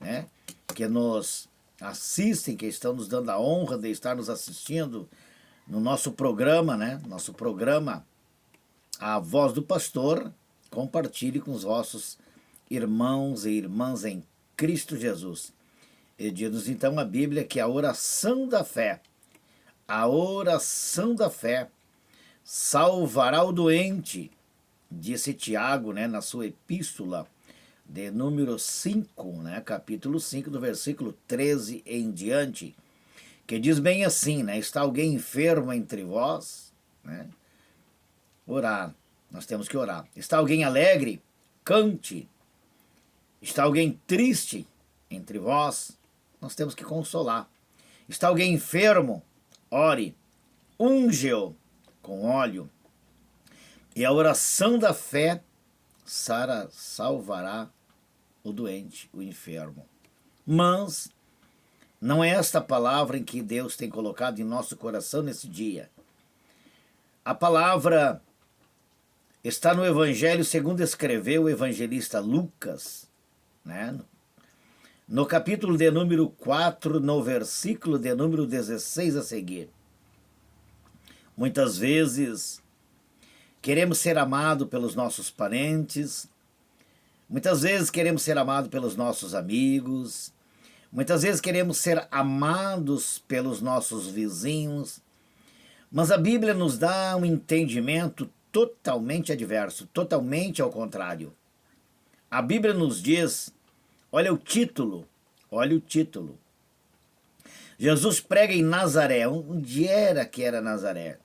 né, que nos assistem, que estão nos dando a honra de estar nos assistindo no nosso programa, né? Nosso programa A Voz do Pastor. Compartilhe com os vossos irmãos e irmãs em Cristo Jesus. E diz então a Bíblia que a oração da fé salvará o doente, disse Tiago, né, na sua epístola de número 5, né, capítulo 5, do versículo 13 em diante, que diz bem assim, né, está alguém enfermo entre vós, né, orar, nós temos que orar. Está alguém alegre? Cante. Está alguém triste entre vós? Nós temos que consolar. Está alguém enfermo? Ore. Unge-o com óleo. E a oração da fé salvará o doente, o enfermo. Mas não é esta palavra em que Deus tem colocado em nosso coração nesse dia. A palavra está no Evangelho segundo escreveu o evangelista Lucas, né? No capítulo de número 4, no versículo de número 16 a seguir. Muitas vezes queremos ser amados pelos nossos parentes, muitas vezes queremos ser amados pelos nossos amigos, muitas vezes queremos ser amados pelos nossos vizinhos, mas a Bíblia nos dá um entendimento totalmente adverso, totalmente ao contrário. A Bíblia nos diz, olha o título. Jesus prega em Nazaré. Onde era que era Nazaré?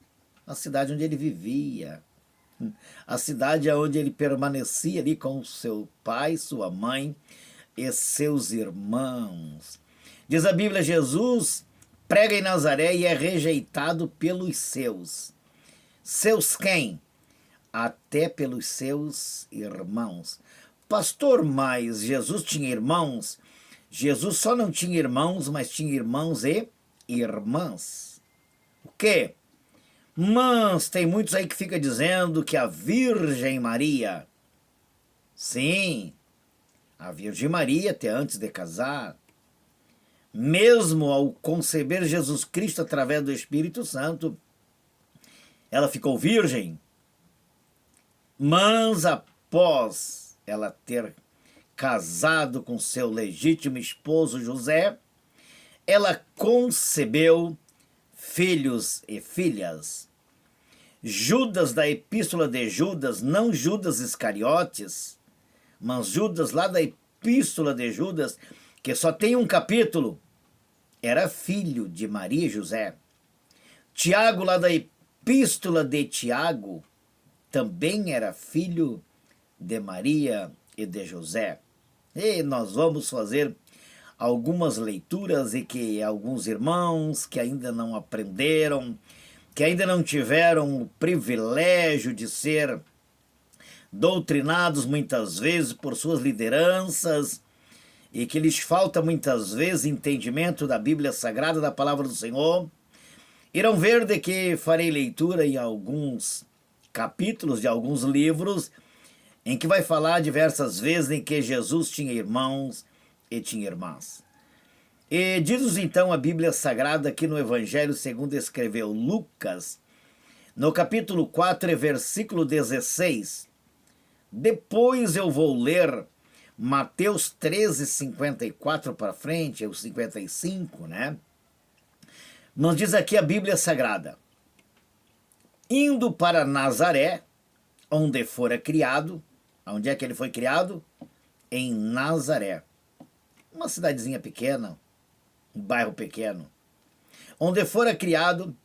A cidade onde ele vivia. A cidade onde ele permanecia ali com seu pai, sua mãe e seus irmãos. Diz a Bíblia, Jesus prega em Nazaré e é rejeitado pelos seus. Seus quem? Até pelos seus irmãos. Pastor, mas Jesus tinha irmãos? Jesus só não tinha irmãos, mas tinha irmãos e irmãs. O quê? Mas tem muitos aí que ficam dizendo que a Virgem Maria, sim, a Virgem Maria até antes de casar, mesmo ao conceber Jesus Cristo através do Espírito Santo, ela ficou virgem, mas após ela ter casado com seu legítimo esposo José, ela concebeu filhos e filhas. Judas da epístola de Judas, não Judas Iscariotes, mas Judas lá da epístola de Judas, que só tem um capítulo, era filho de Maria e José. Tiago lá da epístola de Tiago, também era filho de Maria e de José. E nós vamos fazer algumas leituras e que alguns irmãos que ainda não aprenderam, que ainda não tiveram o privilégio de ser doutrinados muitas vezes por suas lideranças e que lhes falta muitas vezes entendimento da Bíblia Sagrada, da Palavra do Senhor, irão ver de que farei leitura em alguns capítulos de alguns livros em que vai falar diversas vezes em que Jesus tinha irmãos e tinha irmãs. E diz-nos então a Bíblia Sagrada aqui no Evangelho segundo escreveu Lucas, no capítulo 4, versículo 16. Depois eu vou ler Mateus 13, 54 para frente, é o 55, né? Nos diz aqui a Bíblia Sagrada. Indo para Nazaré, onde fora criado. Onde é que ele foi criado? Em Nazaré. Uma cidadezinha pequena, um bairro pequeno. Onde fora criado,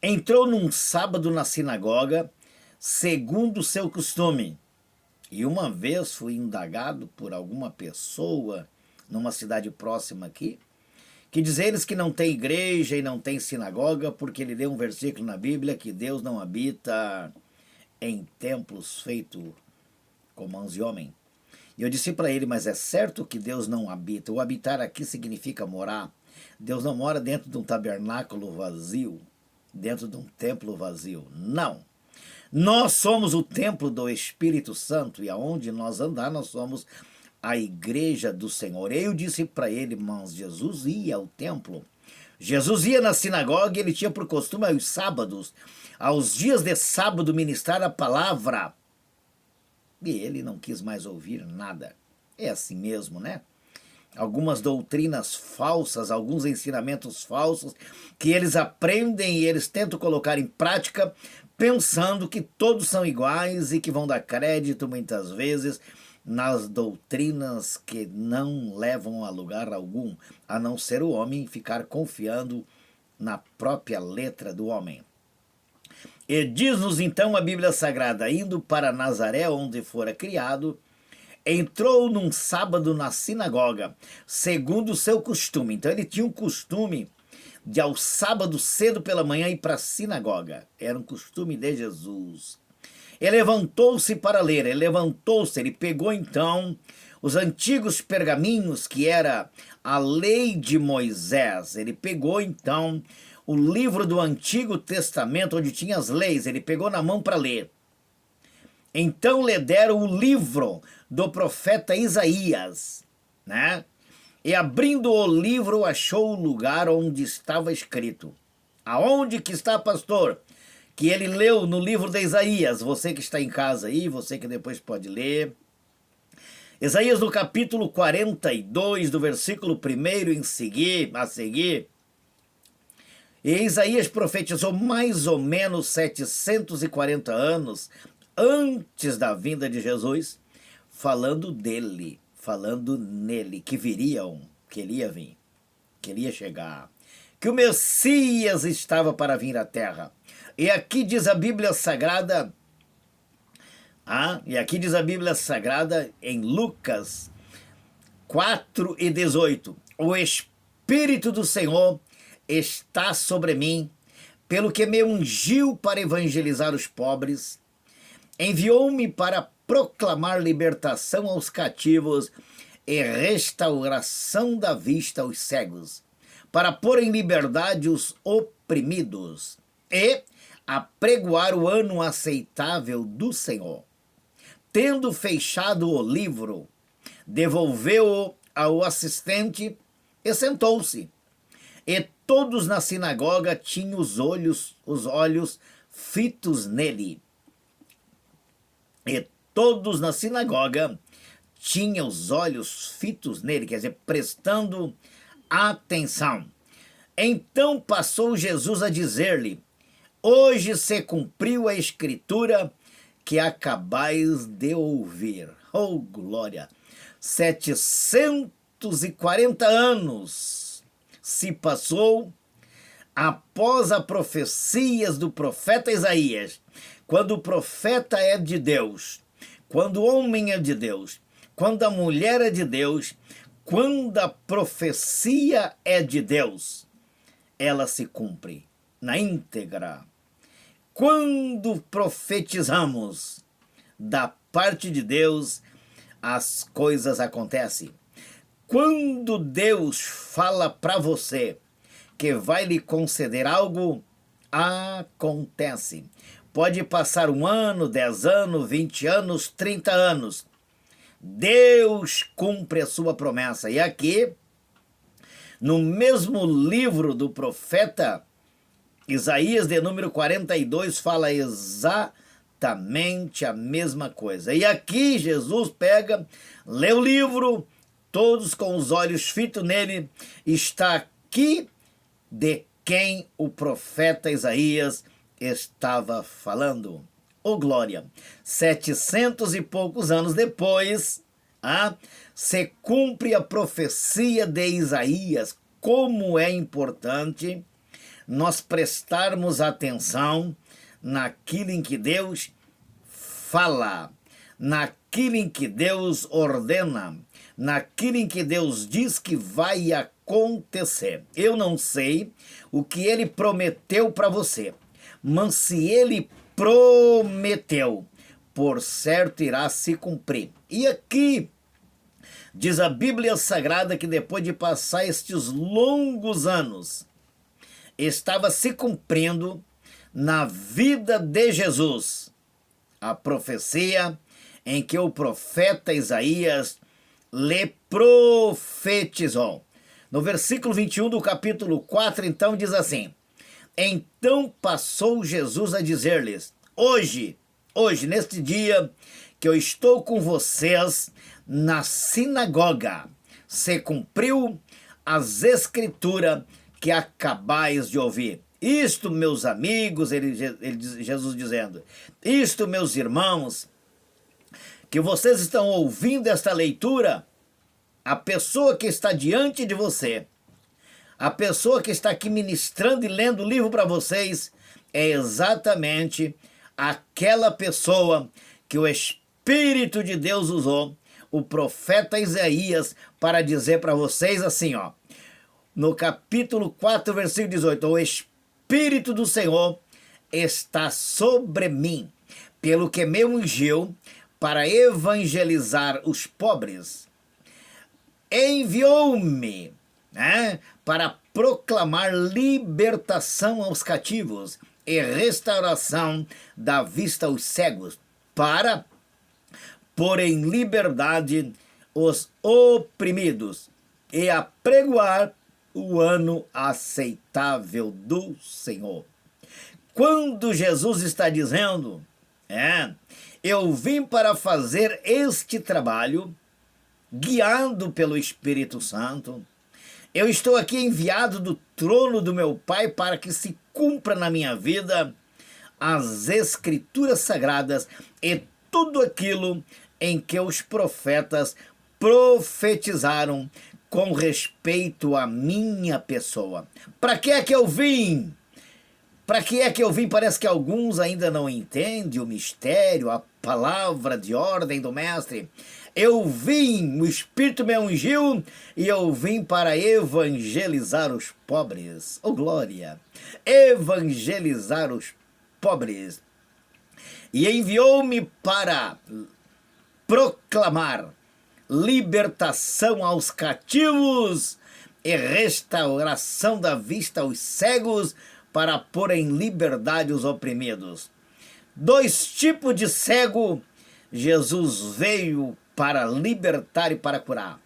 entrou num sábado na sinagoga, segundo o seu costume. E uma vez fui indagado por alguma pessoa numa cidade próxima aqui, que diz eles que não tem igreja e não tem sinagoga, porque ele leu um versículo na Bíblia que Deus não habita em templos feitos com mãos de homem. E eu disse para ele, mas é certo que Deus não habita. O habitar aqui significa morar. Deus não mora dentro de um tabernáculo vazio, dentro de um templo vazio. Não. Nós somos o templo do Espírito Santo e aonde nós andar, nós somos à igreja do Senhor. Eu disse para ele, mas Jesus ia ao templo. Jesus ia na sinagoga e ele tinha por costume aos sábados, aos dias de sábado, ministrar a palavra. E ele não quis mais ouvir nada. É assim mesmo, né? Algumas doutrinas falsas, alguns ensinamentos falsos que eles aprendem e eles tentam colocar em prática, pensando que todos são iguais e que vão dar crédito muitas vezes nas doutrinas que não levam a lugar algum, a não ser o homem ficar confiando na própria letra do homem. E diz-nos então a Bíblia Sagrada, indo para Nazaré, onde fora criado, entrou num sábado na sinagoga, segundo o seu costume. Então ele tinha um costume de ao sábado cedo pela manhã ir para a sinagoga. Era um costume de Jesus. Ele levantou-se para ler, ele pegou então os antigos pergaminhos, que era a lei de Moisés. Ele pegou então o livro do Antigo Testamento, onde tinha as leis, ele pegou na mão para ler. Então lhe deram o livro do profeta Isaías, né? E abrindo o livro, achou o lugar onde estava escrito. Aonde que está, pastor? Que ele leu no livro de Isaías. Você que está em casa aí, você que depois pode ler. Isaías no capítulo 42, do versículo 1 a seguir. E Isaías profetizou mais ou menos 740 anos antes da vinda de Jesus, falando dele, falando nele, que viriam, que ele ia vir, que ele ia chegar, que o Messias estava para vir à terra. E aqui diz a Bíblia Sagrada, em Lucas 4:18, o Espírito do Senhor está sobre mim, pelo que me ungiu para evangelizar os pobres, enviou-me para proclamar libertação aos cativos e restauração da vista aos cegos, para pôr em liberdade os oprimidos e apregoar o ano aceitável do Senhor. Tendo fechado o livro, devolveu-o ao assistente e sentou-se. E todos na sinagoga tinham os olhos fitos nele. E todos na sinagoga tinham os olhos fitos nele, quer dizer, prestando atenção. Então passou Jesus a dizer-lhe: hoje se cumpriu a escritura que acabais de ouvir. Oh, glória! 740 anos se passou após as profecias do profeta Isaías. Quando o profeta é de Deus, quando o homem é de Deus, quando a mulher é de Deus, quando a profecia é de Deus, ela se cumpre na íntegra. Quando profetizamos da parte de Deus, as coisas acontecem. Quando Deus fala para você que vai lhe conceder algo, acontece. Pode passar 1 ano, 10 anos, 20 anos, 30 anos. Deus cumpre a sua promessa. E aqui, no mesmo livro do profeta Isaías, de número 42, fala exatamente a mesma coisa. E aqui Jesus pega, lê o livro, todos com os olhos fitos nele, está aqui de quem o profeta Isaías estava falando. Oh, glória! 700 e poucos anos depois, se cumpre a profecia de Isaías. Como é importante nós prestarmos atenção naquilo em que Deus fala, naquilo em que Deus ordena, naquilo em que Deus diz que vai acontecer. Eu não sei o que ele prometeu para você, mas se ele prometeu, por certo irá se cumprir. E aqui diz a Bíblia Sagrada que depois de passar estes longos anos, estava se cumprindo na vida de Jesus a profecia em que o profeta Isaías lhe profetizou. No versículo 21 do capítulo 4, então, diz assim: então passou Jesus a dizer-lhes: hoje, neste dia que eu estou com vocês na sinagoga, se cumpriu as escrituras que acabais de ouvir. Isto, meus amigos, Jesus dizendo, isto, meus irmãos, que vocês estão ouvindo esta leitura, a pessoa que está diante de você, a pessoa que está aqui ministrando e lendo o livro para vocês, é exatamente aquela pessoa que o Espírito de Deus usou, o profeta Isaías, para dizer para vocês assim, ó, no capítulo 4, versículo 18, o Espírito do Senhor está sobre mim, pelo que me ungiu para evangelizar os pobres. Enviou-me, né, para proclamar libertação aos cativos e restauração da vista aos cegos, para pôr em liberdade os oprimidos e apregoar o ano aceitável do Senhor. Quando Jesus está dizendo, eu vim para fazer este trabalho, guiado pelo Espírito Santo, eu estou aqui enviado do trono do meu Pai para que se cumpra na minha vida as Escrituras Sagradas e tudo aquilo em que os profetas profetizaram com respeito à minha pessoa. Para que é que eu vim? Para que é que eu vim? Parece que alguns ainda não entendem o mistério, a palavra de ordem do Mestre. Eu vim, o Espírito me ungiu e eu vim para evangelizar os pobres. Oh, glória! Evangelizar os pobres. E enviou-me para proclamar libertação aos cativos e restauração da vista aos cegos, para pôr em liberdade os oprimidos. 2 tipos de cego Jesus veio para libertar e para curar: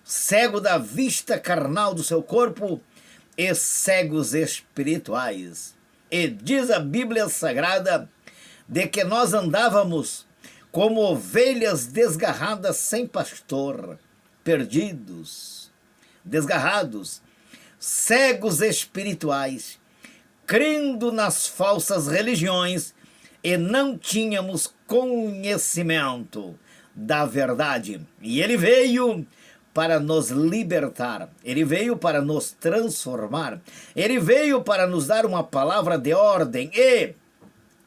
cego da vista carnal do seu corpo e cegos espirituais. E diz a Bíblia Sagrada de que nós andávamos como ovelhas desgarradas sem pastor, perdidos, desgarrados, cegos espirituais, crendo nas falsas religiões, e não tínhamos conhecimento da verdade. E ele veio para nos libertar, ele veio para nos transformar, ele veio para nos dar uma palavra de ordem. E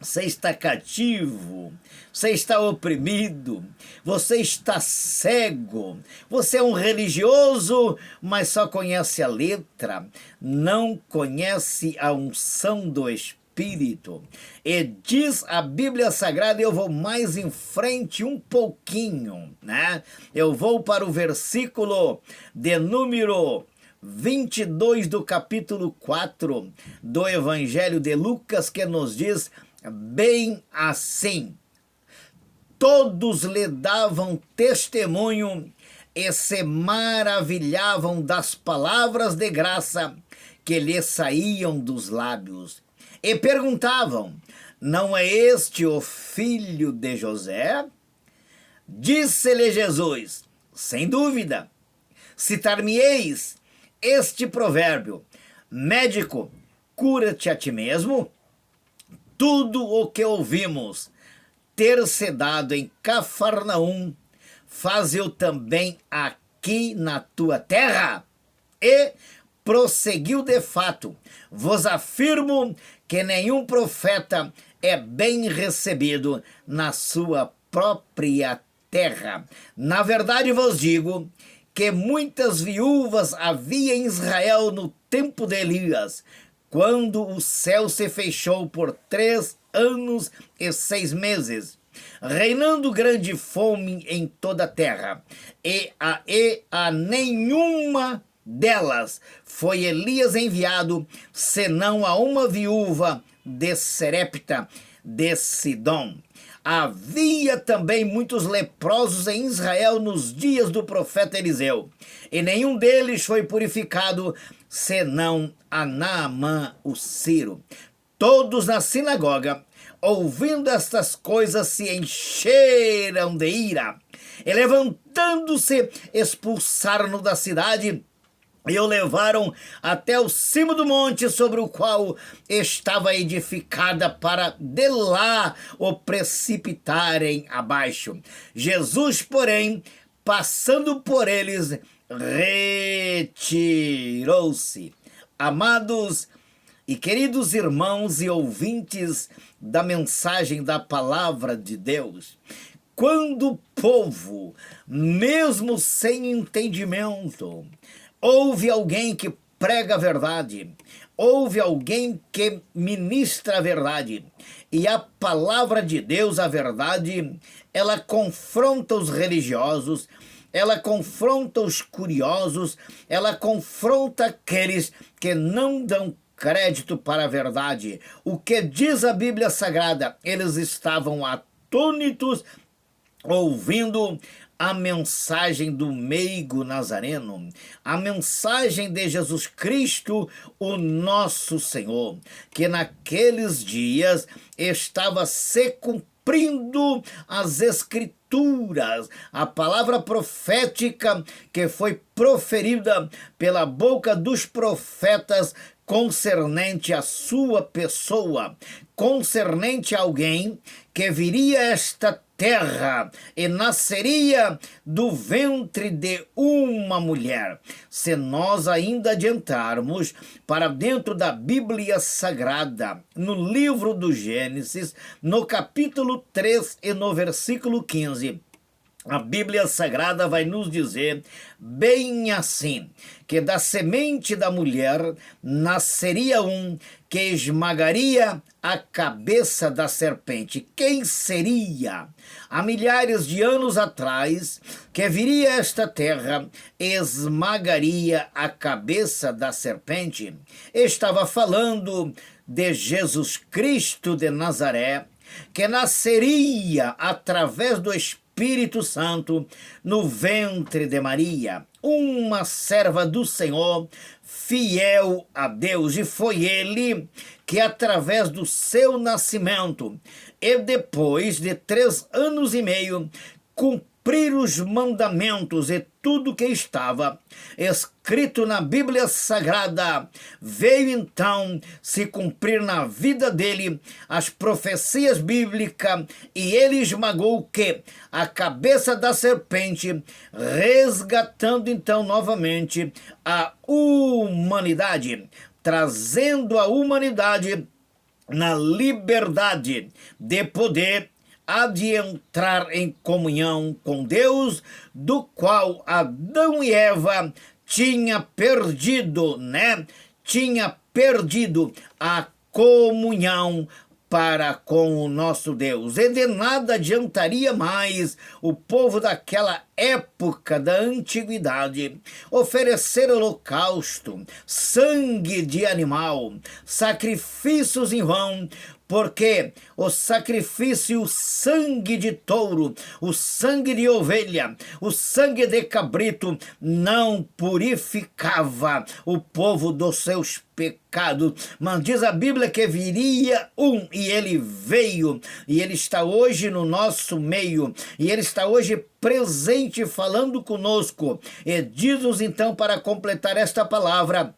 você está cativo, você está oprimido, você está cego, você é um religioso, mas só conhece a letra, não conhece a unção do Espírito. E diz a Bíblia Sagrada, eu vou mais em frente um pouquinho, né? Eu vou para o versículo de número 22 do capítulo 4 do Evangelho de Lucas, que nos diz bem assim: todos lhe davam testemunho e se maravilhavam das palavras de graça que lhe saíam dos lábios. E perguntavam: não é este o filho de José? Disse-lhe Jesus: sem dúvida. Citar-me-eis este provérbio: médico, cura-te a ti mesmo. Tudo o que ouvimos ter se dado em Cafarnaum, faz-o também aqui na tua terra. E prosseguiu de fato: vos afirmo que nenhum profeta é bem recebido na sua própria terra. Na verdade vos digo que muitas viúvas havia em Israel no tempo de Elias, quando o céu se fechou por 3 anos e 6 meses, reinando grande fome em toda a terra, e a nenhuma delas foi Elias enviado, senão a uma viúva de Serepta de Sidom. Havia também muitos leprosos em Israel nos dias do profeta Eliseu, e nenhum deles foi purificado, senão a Naamã o sírio. Todos na sinagoga, ouvindo estas coisas, se encheram de ira, e levantando-se, expulsaram-no da cidade, e o levaram até o cimo do monte sobre o qual estava edificada, para de lá o precipitarem abaixo. Jesus, porém, passando por eles, retirou-se. Amados e queridos irmãos e ouvintes da mensagem da palavra de Deus, quando o povo, mesmo sem entendimento, ouve alguém que prega a verdade, ouve alguém que ministra a verdade, e a palavra de Deus, a verdade, ela confronta os religiosos, ela confronta os curiosos, ela confronta aqueles que não dão crédito para a verdade. O que diz a Bíblia Sagrada? Eles estavam atônitos, ouvindo a mensagem do meigo nazareno, a mensagem de Jesus Cristo, o nosso Senhor, que naqueles dias estava se cumprindo as Escrituras, a palavra profética que foi proferida pela boca dos profetas concernente à sua pessoa, concernente a alguém que viria a esta terra e nasceria do ventre de uma mulher. Se nós ainda adiantarmos para dentro da Bíblia Sagrada, no livro do Gênesis, no capítulo 3 e no versículo 15, a Bíblia Sagrada vai nos dizer bem assim, que da semente da mulher nasceria um que esmagaria a cabeça da serpente. Quem seria? Há milhares de anos atrás, que viria a esta terra e esmagaria a cabeça da serpente. Estava falando de Jesus Cristo de Nazaré, que nasceria através do Espírito Santo no ventre de Maria, uma serva do Senhor, fiel a Deus. E foi ele que, através do seu nascimento e depois de 3 anos e meio, cumprir os mandamentos e tudo que estava escrito na Bíblia Sagrada, veio então se cumprir na vida dele as profecias bíblicas, e ele esmagou o quê? A cabeça da serpente, resgatando então novamente a humanidade, trazendo a humanidade na liberdade de poder há de entrar em comunhão com Deus, do qual Adão e Eva tinha perdido, Tinha perdido a comunhão para com o nosso Deus. E de nada adiantaria mais o povo daquela época da antiguidade oferecer holocausto, sangue de animal, sacrifícios em vão, porque o sacrifício, o sangue de touro, o sangue de ovelha, o sangue de cabrito não purificava o povo dos seus pecados. Mas diz a Bíblia que viria um, e ele veio, e ele está hoje no nosso meio, e ele está hoje presente falando conosco. E diz-nos então, para completar esta palavra,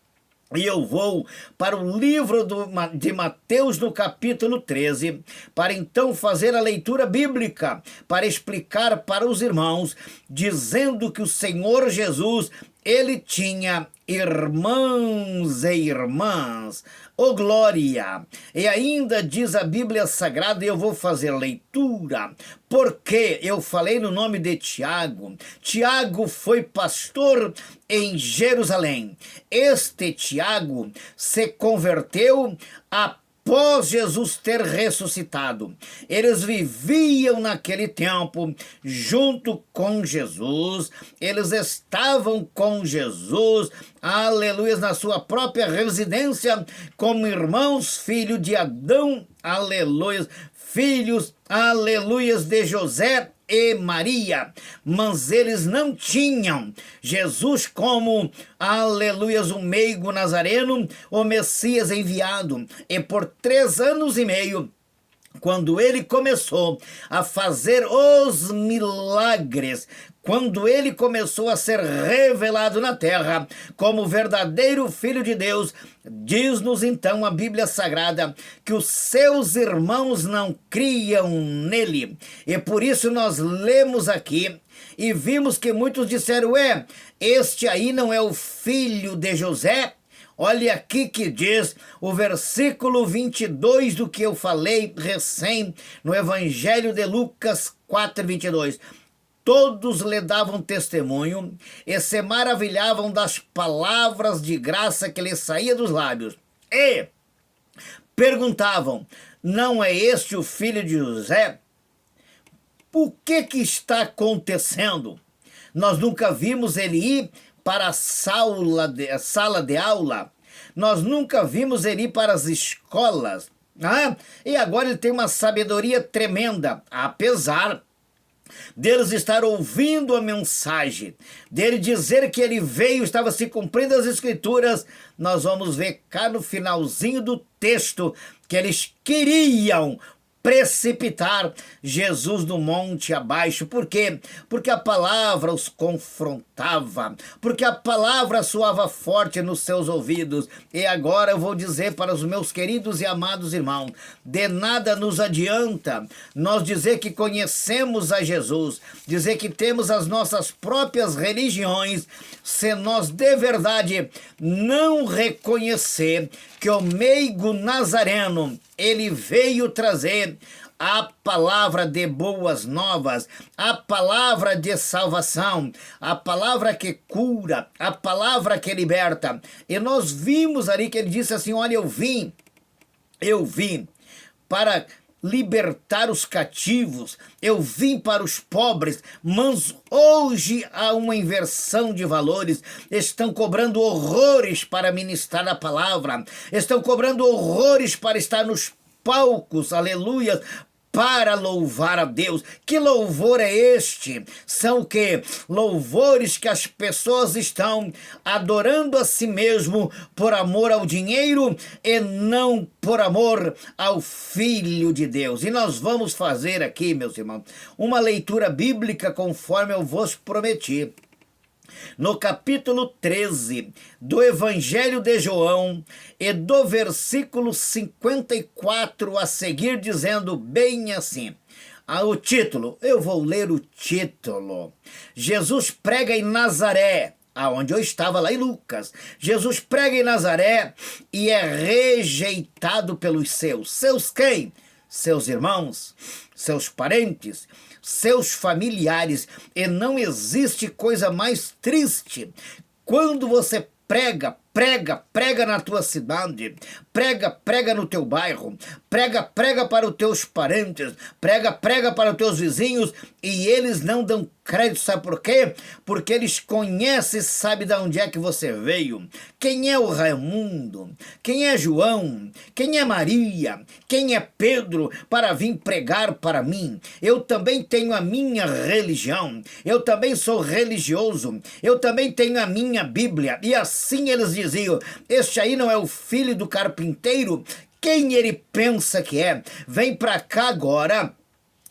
e eu vou para o livro de Mateus, no capítulo 13, para então fazer a leitura bíblica, para explicar para os irmãos, dizendo que o Senhor Jesus, ele tinha irmãos e irmãs. Oh, glória! E ainda diz a Bíblia Sagrada, e eu vou fazer leitura, porque eu falei no nome de Tiago. Tiago foi pastor em Jerusalém. Este Tiago se converteu após Jesus ter ressuscitado. Eles viviam naquele tempo junto com Jesus, eles estavam com Jesus, aleluia, na sua própria residência, como irmãos, filho de Adão, aleluia, filhos, aleluias, de José e Maria, mas eles não tinham Jesus como, aleluias, o meigo nazareno, o Messias enviado. E por 3 anos e meio, quando ele começou a fazer os milagres, quando ele começou a ser revelado na terra como verdadeiro Filho de Deus, diz-nos então a Bíblia Sagrada que os seus irmãos não criam nele. E por isso nós lemos aqui e vimos que muitos disseram: este aí não é o filho de José? Olha aqui que diz o versículo 22 do que eu falei recém no Evangelho de Lucas 4:22. Todos lhe davam testemunho e se maravilhavam das palavras de graça que lhe saía dos lábios. E perguntavam: não é este o filho de José? O que está acontecendo? Nós nunca vimos ele ir para a sala de aula. Nós nunca vimos ele ir para as escolas. E agora ele tem uma sabedoria tremenda, apesar deles estar ouvindo a mensagem, dele dizer que ele veio, estava se cumprindo as escrituras. Nós vamos ver cá no finalzinho do texto que eles queriam precipitar Jesus do monte abaixo. Por quê? Porque a palavra os confrontava, porque a palavra soava forte nos seus ouvidos. E agora eu vou dizer para os meus queridos e amados irmãos: de nada nos adianta nós dizer que conhecemos a Jesus, dizer que temos as nossas próprias religiões, se nós de verdade não reconhecer que o meigo nazareno, ele veio trazer a palavra de boas novas, a palavra de salvação, a palavra que cura, a palavra que liberta. E nós vimos ali que ele disse assim: olha, eu vim para libertar os cativos, eu vim para os pobres, mas hoje há uma inversão de valores. Estão cobrando horrores para ministrar a palavra, estão cobrando horrores para estar nos palcos, aleluia, para louvar a Deus. Que louvor é este? São que louvores que as pessoas estão adorando a si mesmo por amor ao dinheiro e não por amor ao Filho de Deus. E nós vamos fazer aqui, meus irmãos, uma leitura bíblica conforme eu vos prometi. No capítulo 13 do Evangelho de João e do versículo 54 a seguir, dizendo bem assim, o título, eu vou ler o título: Jesus prega em Nazaré, aonde eu estava lá em Lucas. Jesus prega em Nazaré e é rejeitado pelos seus. Seus quem? Seus irmãos, seus parentes, seus familiares. E não existe coisa mais triste quando você prega na tua cidade, prega no teu bairro, prega para os teus parentes, prega para os teus vizinhos, e eles não dão crédito. Sabe por quê? Porque eles conhecem, sabe de onde é que você veio, quem é o Raimundo, quem é João, quem é Maria, quem é Pedro, para vir pregar para mim. Eu também tenho a minha religião, eu também sou religioso, eu também tenho a minha Bíblia. E assim eles diziam: este aí não é o filho do carpinteiro? Quem ele pensa que é? Vem para cá agora,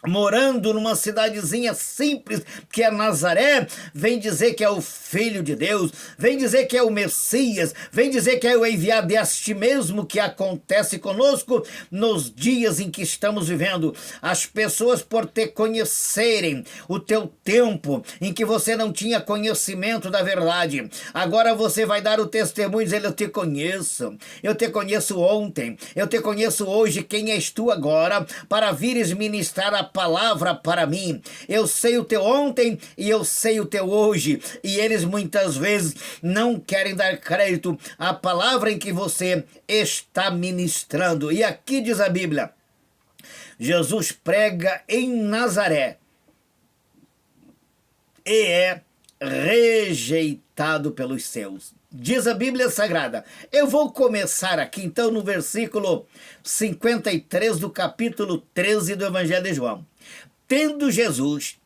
morando numa cidadezinha simples que é Nazaré, vem dizer que é o Filho de Deus, vem dizer que é o Messias, vem dizer que é o enviado. É este mesmo que acontece conosco nos dias em que estamos vivendo. As pessoas, por te conhecerem o teu tempo em que você não tinha conhecimento da verdade, agora você vai dar o testemunho dizendo: eu te conheço ontem, eu te conheço hoje. Quem és tu agora para vires ministrar a palavra para mim? Eu sei o teu ontem e eu sei o teu hoje. E eles muitas vezes não querem dar crédito à palavra em que você está ministrando. E aqui diz a Bíblia: Jesus prega em Nazaré e é rejeitado pelos seus. Diz a Bíblia Sagrada. Eu vou começar aqui então no versículo 53 do capítulo 13 do Evangelho de João. Tendo Jesus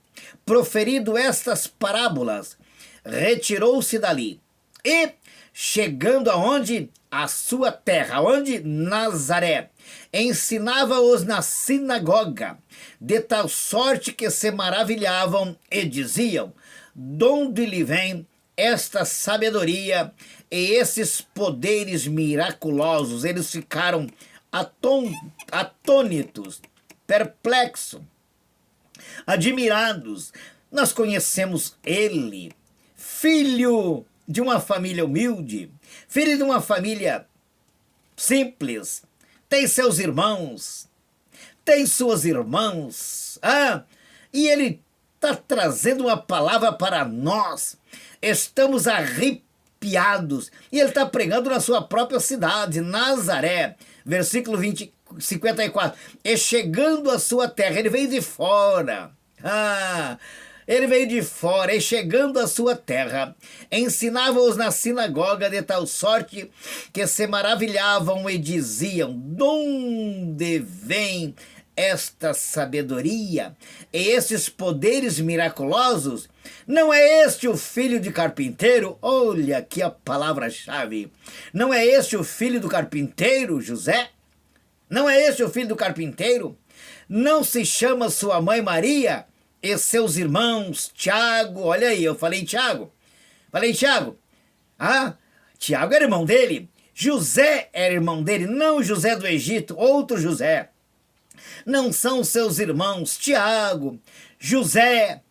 proferido estas parábolas, retirou-se dali e, chegando aonde? A sua terra, onde? Nazaré. Ensinava-os na sinagoga, de tal sorte que se maravilhavam e diziam: donde lhe vem esta sabedoria e esses poderes miraculosos? Eles ficaram atônitos, perplexos, admirados. Nós conhecemos ele, filho de uma família humilde, filho de uma família simples, tem seus irmãos, tem suas irmãs, e ele está trazendo uma palavra para nós. Estamos arrepiados, e ele está pregando na sua própria cidade, Nazaré, versículo 54, e chegando à sua terra, ele veio de fora, ele veio de fora, e chegando à sua terra, ensinava-os na sinagoga, de tal sorte que se maravilhavam e diziam: donde vem esta sabedoria e esses poderes miraculosos? Não é este o filho de carpinteiro? Olha aqui a palavra-chave. Não é este o filho do carpinteiro, José? Não é este o filho do carpinteiro? Não se chama sua mãe Maria e seus irmãos Tiago? Olha aí, eu falei Tiago. Tiago era irmão dele. José era irmão dele, não José do Egito, outro José. Não são seus irmãos Tiago, José,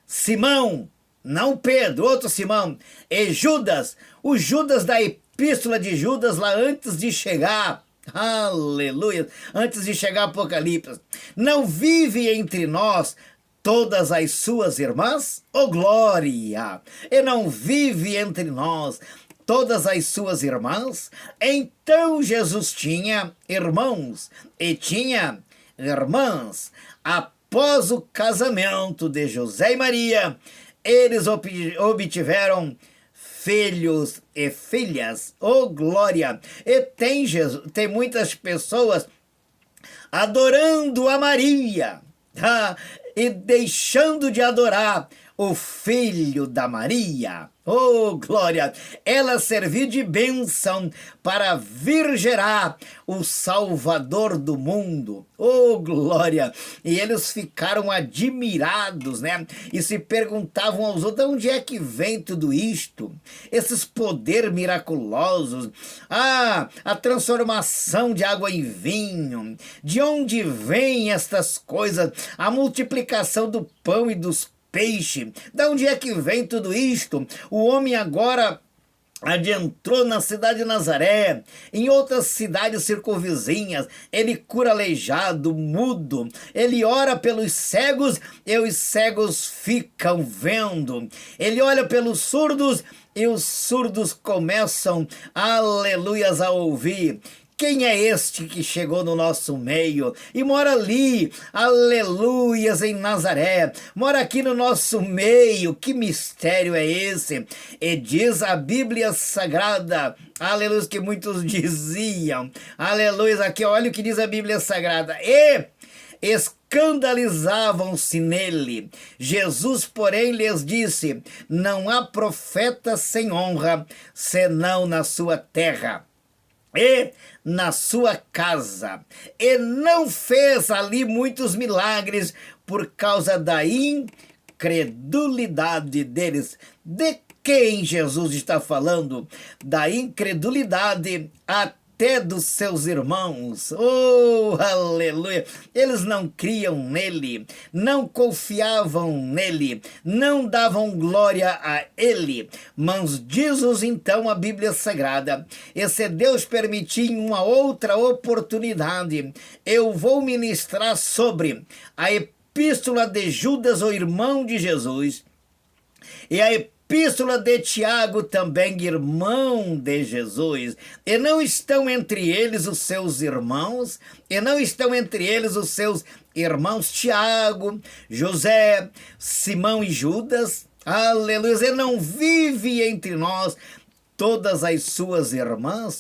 Simão, não Pedro, outro Simão, e Judas, o Judas da epístola de Judas, lá antes de chegar, aleluia, antes de chegar Apocalipse. Não vive entre nós todas as suas irmãs? Oh, glória! E não vive entre nós todas as suas irmãs? Então Jesus tinha irmãos e tinha irmãs. Após o casamento de José e Maria, eles obtiveram filhos e filhas. Oh, glória! E tem muitas pessoas adorando a Maria, e deixando de adorar o filho da Maria. Oh, glória! Ela serviu de bênção para vir gerar o Salvador do mundo. Oh, glória! E eles ficaram admirados, né? E se perguntavam aos outros: de onde é que vem tudo isto? Esses poderes miraculosos, a transformação de água em vinho, de onde vêm estas coisas? A multiplicação do pão e dos peixe, de onde é que vem tudo isto? O homem agora adentrou na cidade de Nazaré, em outras cidades circunvizinhas, ele cura aleijado, mudo, ele ora pelos cegos e os cegos ficam vendo, ele olha pelos surdos e os surdos começam, aleluias, a ouvir. Quem é este que chegou no nosso meio e mora ali, aleluias, em Nazaré, mora aqui no nosso meio? Que mistério é esse? E diz a Bíblia Sagrada, aleluia, que muitos diziam, aleluia, aqui olha o que diz a Bíblia Sagrada, e escandalizavam-se nele. Jesus, porém, lhes disse: não há profeta sem honra, senão na sua terra e na sua casa. E não fez ali muitos milagres por causa da incredulidade deles. De quem Jesus está falando? Da incredulidade até dos seus irmãos. Oh, aleluia! Eles não criam nele, não confiavam nele, não davam glória a ele. Mas diz-nos então a Bíblia Sagrada, e se Deus permitir em uma outra oportunidade, eu vou ministrar sobre a epístola de Judas, o irmão de Jesus, e a epístola de Tiago, também irmão de Jesus. E não estão entre eles os seus irmãos, e não estão entre eles os seus irmãos Tiago, José, Simão e Judas. Aleluia. Ele não vive entre nós todas as suas irmãs?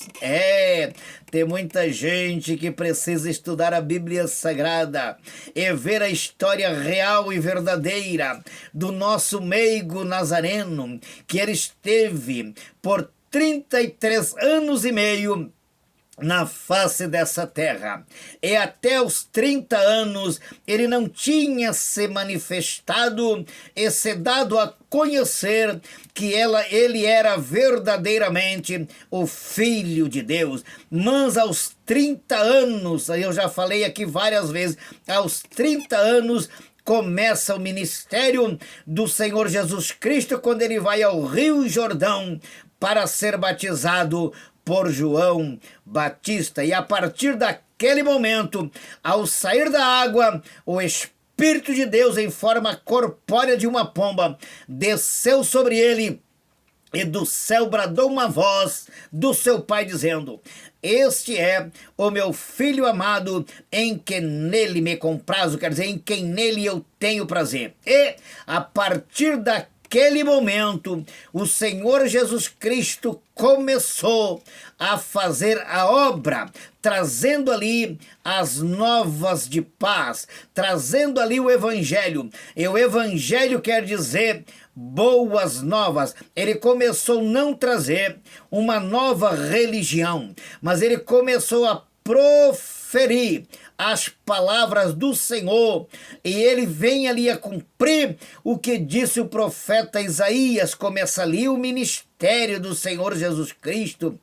Tem muita gente que precisa estudar a Bíblia Sagrada e ver a história real e verdadeira do nosso meigo Nazareno, que ele esteve por 33 anos e meio na face dessa terra, e até os 30 anos ele não tinha se manifestado e se dado a conhecer que ele era verdadeiramente o Filho de Deus. Mas aos 30 anos, eu já falei aqui várias vezes, aos 30 anos começa o ministério do Senhor Jesus Cristo, quando ele vai ao Rio Jordão para ser batizado por João Batista. E a partir daquele momento, ao sair da água, o Espírito de Deus, em forma corpórea de uma pomba, desceu sobre ele, e do céu bradou uma voz do seu pai, dizendo: este é o meu filho amado, em que nele me comprazo, quer dizer, em quem nele eu tenho prazer. E a partir daquele momento, o Senhor Jesus Cristo começou a fazer a obra, trazendo ali as novas de paz, trazendo ali o Evangelho. E o Evangelho quer dizer boas novas. Ele começou a não trazer uma nova religião, mas ele começou a proferir as palavras do Senhor, e ele vem ali a cumprir o que disse o profeta Isaías. Começa ali o ministério do Senhor Jesus Cristo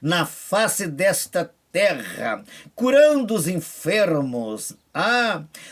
na face desta terra, curando os enfermos,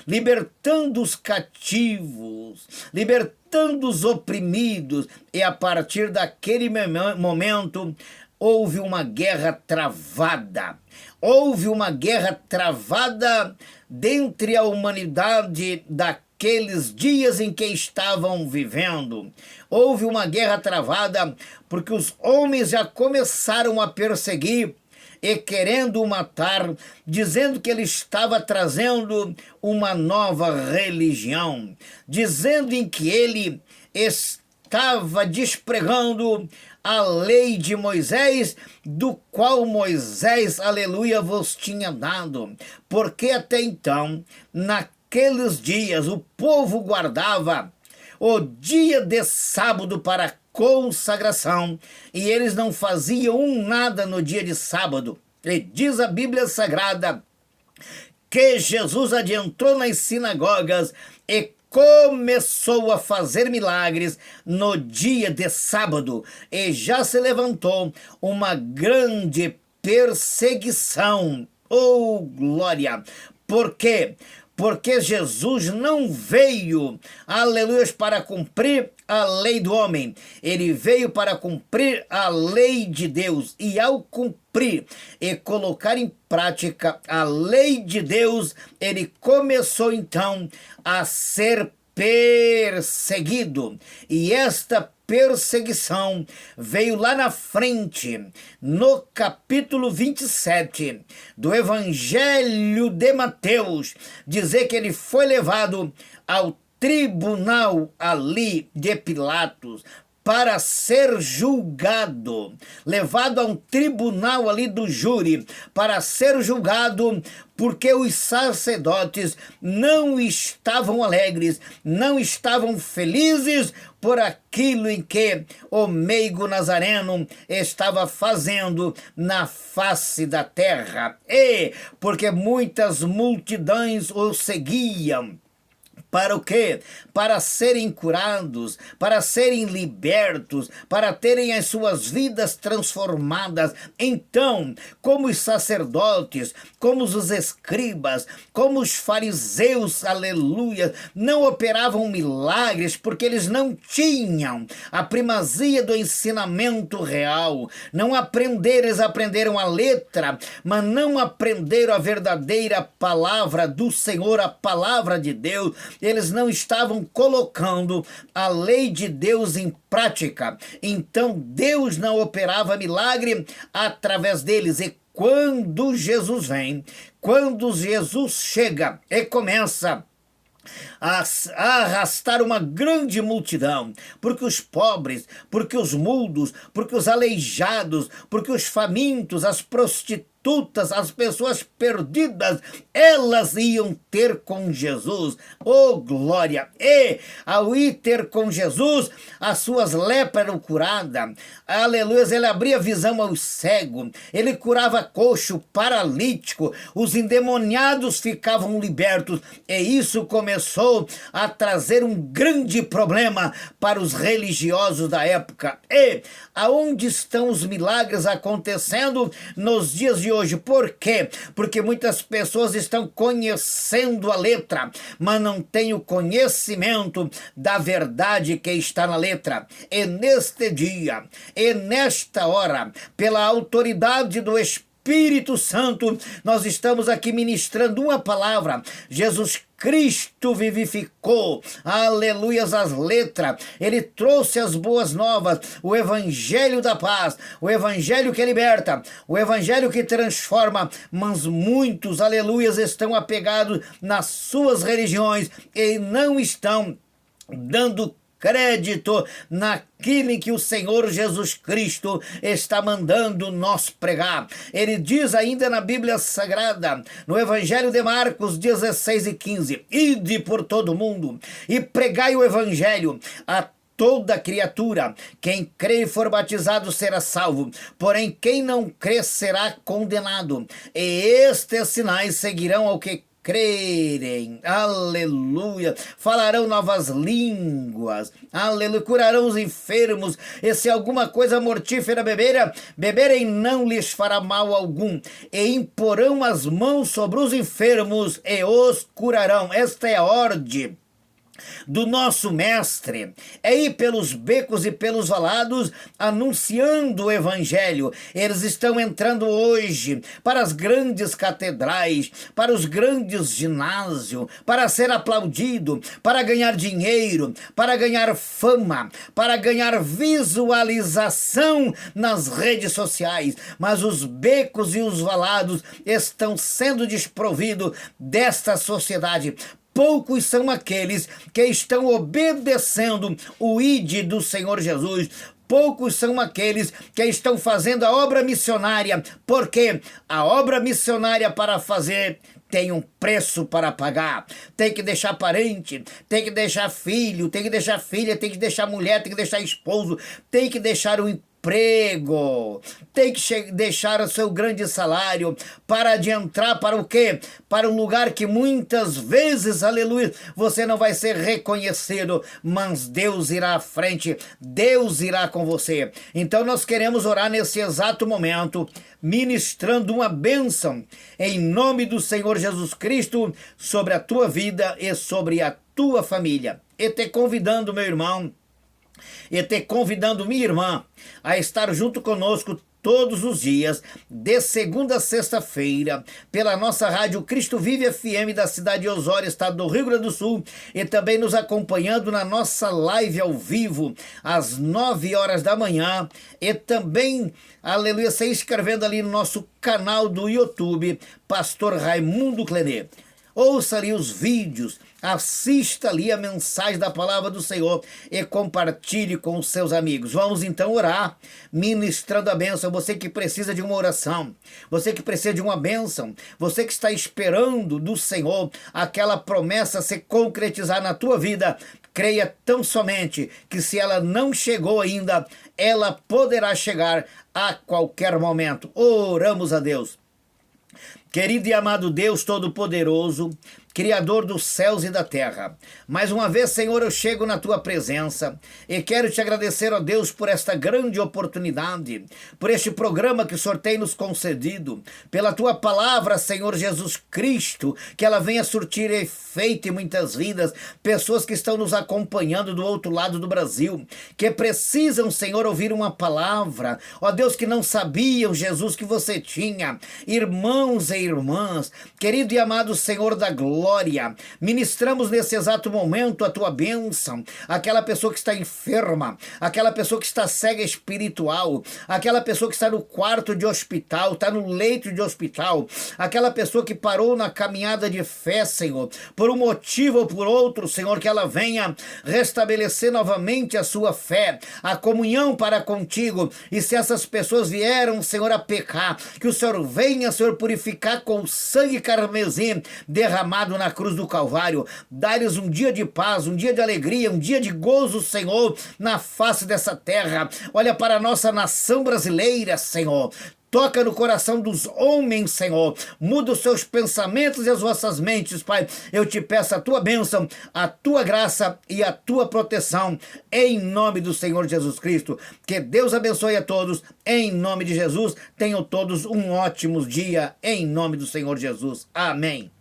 libertando os cativos, libertando os oprimidos. E a partir daquele momento houve uma guerra travada. Houve uma guerra travada dentre a humanidade daqueles dias em que estavam vivendo. Houve uma guerra travada porque os homens já começaram a perseguir e querendo o matar, dizendo que ele estava trazendo uma nova religião, dizendo em que ele estava despregando a lei de Moisés, do qual Moisés, aleluia, vos tinha dado. Porque até então, naqueles dias, o povo guardava o dia de sábado para consagração, e eles não faziam nada no dia de sábado. E diz a Bíblia Sagrada que Jesus adentrou nas sinagogas e começou a fazer milagres no dia de sábado, e já se levantou uma grande perseguição. Oh, glória! Por quê? Porque Jesus não veio, aleluia, para cumprir a lei do homem. Ele veio para cumprir a lei de Deus. E ao cumprir e colocar em prática a lei de Deus, ele começou então a ser perseguido. E esta perseguição veio lá na frente, no capítulo 27 do Evangelho de Mateus, dizer que ele foi levado ao tribunal ali de Pilatos para ser julgado, levado a um tribunal ali do júri, para ser julgado, porque os sacerdotes não estavam alegres, não estavam felizes por aquilo em que o meigo Nazareno estava fazendo na face da terra. E porque muitas multidões o seguiam. Para o quê? Para serem curados, para serem libertos, para terem as suas vidas transformadas. Então, como os sacerdotes, como os escribas, como os fariseus, aleluia, não operavam milagres porque eles não tinham a primazia do ensinamento real. Não aprenderam, eles aprenderam a letra, mas não aprenderam a verdadeira palavra do Senhor, a palavra de Deus. Eles não estavam colocando a lei de Deus em prática. Então Deus não operava milagre através deles. E quando Jesus vem, quando Jesus chega e começa a arrastar uma grande multidão, porque os pobres, porque os mudos, porque os aleijados, porque os famintos, as prostitutas, as pessoas perdidas, elas iam ter com Jesus. Oh, glória! E ao ir ter com Jesus, as suas lepras eram curadas. Aleluia! Ele abria visão ao cego, ele curava coxo, paralítico, os endemoniados ficavam libertos. E isso começou a trazer um grande problema para os religiosos da época. E aonde estão os milagres acontecendo nos dias de hoje? Por quê? Porque muitas pessoas estão conhecendo a letra, mas não têm o conhecimento da verdade que está na letra. E neste dia, e nesta hora, pela autoridade do Espírito Santo, nós estamos aqui ministrando uma palavra. Jesus Cristo vivificou, aleluias, as letras. Ele trouxe as boas novas, o evangelho da paz, o evangelho que liberta, o evangelho que transforma, mas muitos, aleluias, estão apegados nas suas religiões e não estão dando crédito naquilo em que o Senhor Jesus Cristo está mandando nós pregar. Ele diz ainda na Bíblia Sagrada, no Evangelho de Marcos 16:15, ide por todo mundo e pregai o Evangelho a toda criatura. Quem crê e for batizado será salvo, porém quem não crê será condenado. E estes sinais seguirão ao que crerem, aleluia, falarão novas línguas, aleluia, curarão os enfermos, e se alguma coisa mortífera beberem não lhes fará mal algum, e imporão as mãos sobre os enfermos e os curarão. Esta é a ordem do nosso mestre, é ir pelos becos e pelos valados anunciando o evangelho. Eles estão entrando hoje para as grandes catedrais, para os grandes ginásios, para ser aplaudido, para ganhar dinheiro, para ganhar fama, para ganhar visualização nas redes sociais, mas os becos e os valados estão sendo desprovidos desta sociedade. Poucos são aqueles que estão obedecendo o ide do Senhor Jesus. Poucos são aqueles que estão fazendo a obra missionária, porque a obra missionária para fazer tem um preço para pagar. Tem que deixar parente, tem que deixar filho, tem que deixar filha, tem que deixar mulher, tem que deixar esposo, tem que deixar o emprego, tem que deixar o seu grande salário para adentrar para o quê? Para um lugar que muitas vezes, aleluia, você não vai ser reconhecido, mas Deus irá à frente, Deus irá com você. Então nós queremos orar nesse exato momento, ministrando uma bênção em nome do Senhor Jesus Cristo sobre a tua vida e sobre a tua família. E te convidando, meu irmão, e te convidando, minha irmã, a estar junto conosco todos os dias, de segunda a sexta-feira, pela nossa rádio Cristo Vive FM da cidade de Osório, estado do Rio Grande do Sul, e também nos acompanhando na nossa live ao vivo, às 9 horas da manhã, e também, aleluia, se inscrevendo ali no nosso canal do YouTube, Pastor Raimundo Clenet. Ouça ali os vídeos, assista ali a mensagem da palavra do Senhor e compartilhe com os seus amigos. Vamos então orar, ministrando a bênção. Você que precisa de uma oração, você que precisa de uma bênção, você que está esperando do Senhor aquela promessa se concretizar na tua vida, creia tão somente que se ela não chegou ainda, ela poderá chegar a qualquer momento. Oramos a Deus. Querido e amado Deus Todo-Poderoso, Criador dos céus e da terra, mais uma vez, Senhor, eu chego na tua presença e quero te agradecer, ó Deus, por esta grande oportunidade, por este programa que o Senhor tem nos concedido, pela tua palavra, Senhor Jesus Cristo, que ela venha surtir efeito em muitas vidas, pessoas que estão nos acompanhando do outro lado do Brasil, que precisam, Senhor, ouvir uma palavra, ó Deus, que não sabiam, Jesus, que você tinha irmãos e e irmãs. Querido e amado Senhor da glória, ministramos nesse exato momento a tua bênção. Aquela pessoa que está enferma, aquela pessoa que está cega espiritual, aquela pessoa que está no quarto de hospital, está no leito de hospital, aquela pessoa que parou na caminhada de fé, Senhor, por um motivo ou por outro, Senhor, que ela venha restabelecer novamente a sua fé, a comunhão para contigo. E se essas pessoas vieram, Senhor, a pecar, que o Senhor venha, Senhor, purificar com o sangue carmesim derramado na cruz do Calvário. Dá-lhes um dia de paz, um dia de alegria, um dia de gozo, Senhor, na face dessa terra. Olha para a nossa nação brasileira, Senhor. Toca no coração dos homens, Senhor. Muda os seus pensamentos e as vossas mentes, Pai. Eu te peço a tua bênção, a tua graça e a tua proteção, em nome do Senhor Jesus Cristo. Que Deus abençoe a todos, em nome de Jesus. Tenham todos um ótimo dia, em nome do Senhor Jesus. Amém.